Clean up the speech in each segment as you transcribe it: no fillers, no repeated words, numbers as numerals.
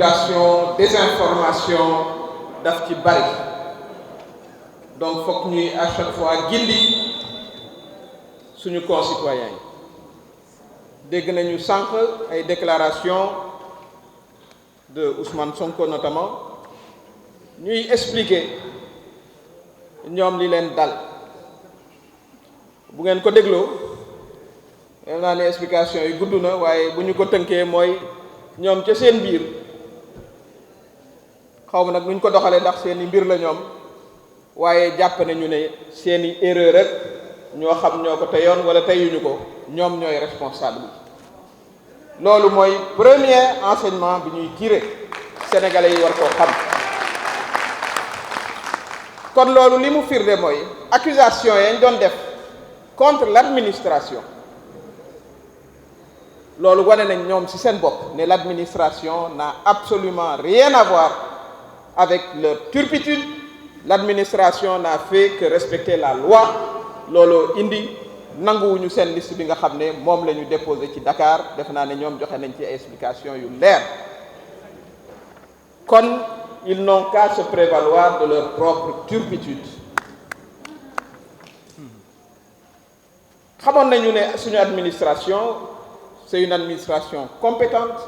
manipulation désinformation daf ci bari donc fokk ñuy à chaque fois gindi suñu concitoyens yi dégg nañu sànq ay déclarations de Ousmane Sonko notamment ñuy expliquer ñoom li leen dal bu ngeen ko dégloo xam naa ne explication yi gudd na waaye bu ñu ko tënkee mooy ñoom ca seen biir xaw ma nag nuñ ko doxalee ndax seeni mbir la ñoom waaye jàpp nañu ne seeni erreur rek ñoo xam ñoo ko teyoon wala teyuñu ko ñoom ñooy responsable loolu mooy premier enseignement bi ñuy tirer sénégalais yi war koo xam kon loolu li mu firnde mooy accusation yañ doon def contre l'administration loolu wane nañ ñoom ci seen bopp ne l'administration n'a absolument rien à voir avec leur turpitude. L'administration n'a fait que respecter la loi looloo indi nanguwuñu seen liste bi nga xam ne moom la ñu déposé ci Dakar def naa ne ñoom joxe nañ ci explication yu leer kon ils n'ont qu'à se prévaloir de leur propre turpitude xamoon nañu ne suñu administration c'est une administration compétente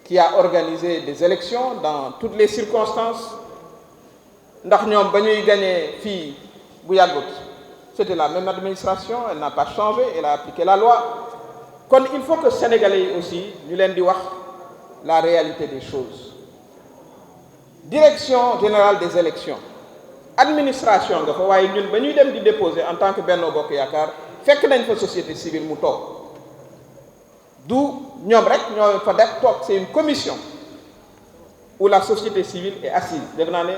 qui a organisé des élections dans toutes les circonstances ndax ñoom ba ñuy gagné fii bu yàggut c'était la même administration elle n'a pas changé elle a appliqué la loi kon il faut que sénégalais yi aussi ñu leen di wax la réalité des choses direction générale des élections administration nga fa waaye ñun ba ñuy dem di déposer en tant que Benno Bokk Yaakaar fekk nañ fa société civile mu toog du ñoom rek ñoo fa def toog c'est une commission où la société civile est assise def naa ne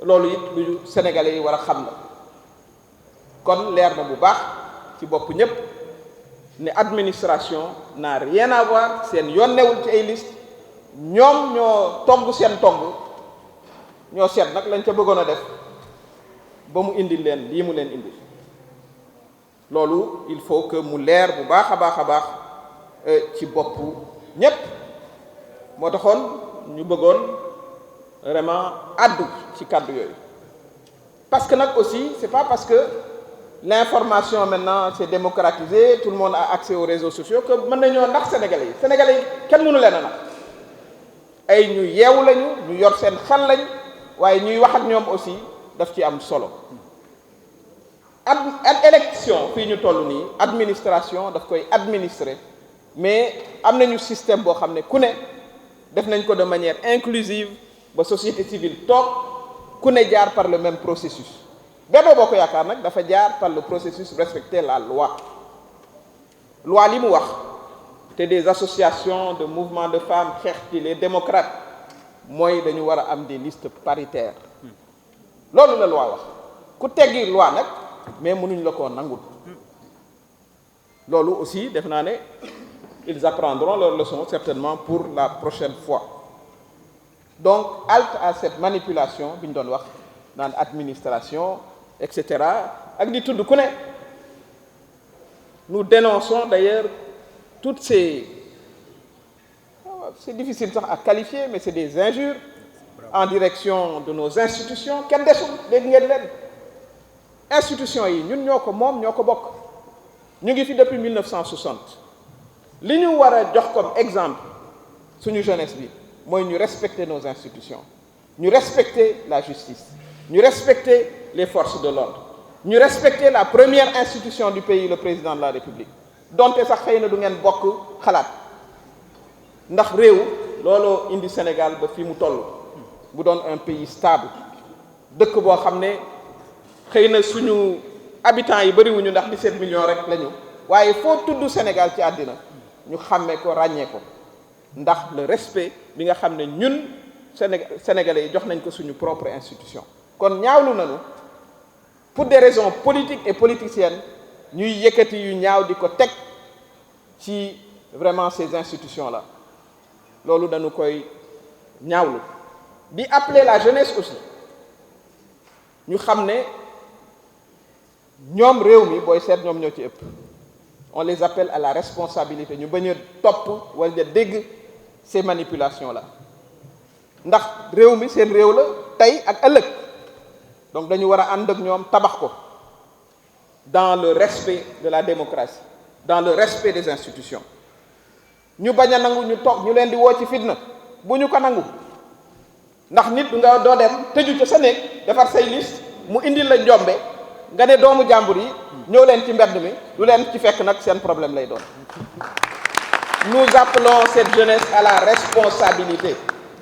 loolu it lu sénégalais yi war a xam la kon leer na bu baax ci bopp ñépp ne administration n'a rien à voir seen yoon newul ci ay liste ñoom ñoo togg seen togg ñoo seet nag lañ ca bëggoon a def ba mu indil leen lii mu leen indil loolu il faut que mu leer bu baax a baax a baax ci boppu ñépp moo taxoon ñu bëggoon vraiment addu ci kàddu yooyu parce que nag aussi c'est pas parce que l'information maintenant c'est démocratisé tout le monde a accès aux réseaux sociaux que mën nañoo ndax sénégalais yi kenn mënu leen a nax ay ñu yeewu lañu ñu yor seen xel lañ waaye ñuy wax ak ñoom aussi daf ci am solo ad élection fii ñu toll nii administration daf koy administrer mais am nañu système boo xam ne ku ne def nañ ko de manière inclusive ba société civile toog ku ne jaar par le même processus Benno Bokk Yaakaar nag dafa jaar par le processus respecter la loi li mu wax te des associations de mouvements de femmes xeex ci les démocrates mooy dañu war a am des listes paritaires loolu la loi wax ku teggi loi nag mais mënuñ la koo nangul loolu aussi def naa ne ils apprendront leur leçon certainement pour la prochaine fois donc halte à cette manipulation bi ñu doon wax naan administration et cetera ak di tudd ku ne nous dénonçons d'ailleurs toutes ces c'est difficile sax à qualifier mais c'est des injures en direction de nos institutions kenn desul dégg ngeen leen institutions yi ñun ñoo ko moom ñoo ko bokk ñu ngi fi depuis 1960 li ñu war a jox comme exemple suñu jeunesse bi mooy ñu respecter nos institutions ñu respecter la justice ñu respecter les forces de l'ordre ñu respecter la première institution du pays le président de la République donte sax xëy na du ngeen bokk xalaat ndax réew looloo indi Sénégal ba fi mu toll bu doon un pays stable dëkk boo xam ne xëy na suñu habitants yi bariwuñu ndax 17 millions rek lañu waaye foo tudd Sénégal ci àddina ñu xàmmee ko ràññee ko ndax le respect bi nga xam ne ñun Sénégalais yi jox nañ ko suñu propre institution kon ñaawlu nañu pour des raisons politiques et politiciennes ñuy yëkkati yu ñaaw di ko teg ci vraiment ces institutions là loolu dañu koy ñaawlu di appeler la jeunesse aussi ñu xam ne ñoom réew mi booy seet ñoom ñoo ci ëpp on les appelle à la responsabilité ñu bañ a topp wala dégg ces manipulations-là ndax réew mi seen réew la tey ak ëllëg donc dañu war a ànd ak ñoom tabax ko dans le respect de la démocratie dans le respect des institutions ñu bañ a nangu ñu toog ñu leen di woo ci fitna bu ñu ko nangu ndax nit nga doo dem tëju ca sa néeg defar say liste mu indil la njombe nga ne doomu jàmbur yi ñëw leen ci mbedd mi du leen ci fekk nag seen problème lay doon. Nous appelons cette jeunesse à la responsabilité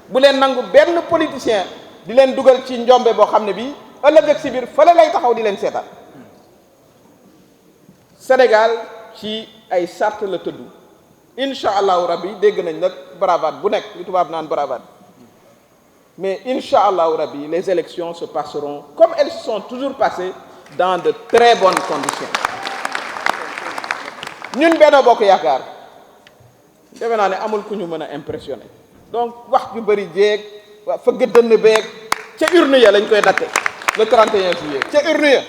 bu leen nangu benn politicien di leen dugal ci njombe boo xam ne bii ëllëg ak si biir fële lay taxaw di leen seetaan. Sénégal ci ay sart la tëdd incha allahu rabbi dégg nañ nag bravade bu nekk li tubaab naan bravade mais incha allahu rabbi les élections se passeront comme elles se sont toujours passées dans de très bonnes conditions. ñun Benno Bokk Yaakaar defe naa ne amul ku ñu mën a impressionné donc wax ju bëri jéeg waa fëgg dënn beeg ca urne ya lañ koy datte le 31 juillet ca urne ya